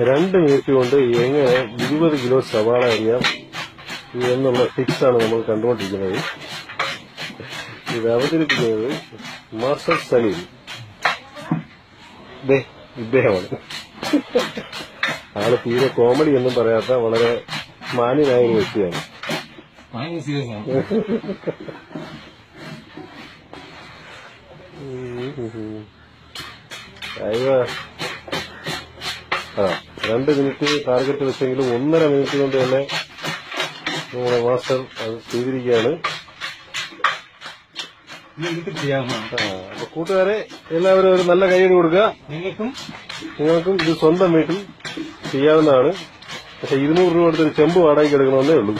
രണ്ട് മിനിറ്റ് കൊണ്ട് എങ്ങനെ 20 കിലോ സവാള അറിയാം എന്നുള്ള ടിപ്സാണ് നമ്മൾ കണ്ടുകൊണ്ടിരിക്കുന്നത്. ഇത് അവതരിപ്പിക്കുന്നത് മാസ്റ്റർ സലീം. ഇദ്ദേഹമാണ്. ആള് തീരെ കോമഡി ഒന്നും പറയാത്ത വളരെ മാന്യനായ ഒരു വ്യക്തിയാണ്. ആ 2 മിനിറ്റ് ടാർഗറ്റ് വെച്ചെങ്കിലും 1.5 മിനിറ്റ് കൊണ്ട് തന്നെ നമ്മുടെ മാസ്റ്റർ അത് ചെയ്തിരിക്കുകയാണ്. അപ്പൊ കൂട്ടുകാരെ എല്ലാവരും ഒരു നല്ല കൈയ്യടി കൊടുക്കുക. നിങ്ങൾക്കും ഇത് സ്വന്തം വീട്ടിൽ ചെയ്യാവുന്നതാണ്. പക്ഷെ 200 രൂപ കൊടുത്തൊരു ചെമ്പ് വാടകയ്ക്ക് എടുക്കണമെന്നേ ഉള്ളൂ.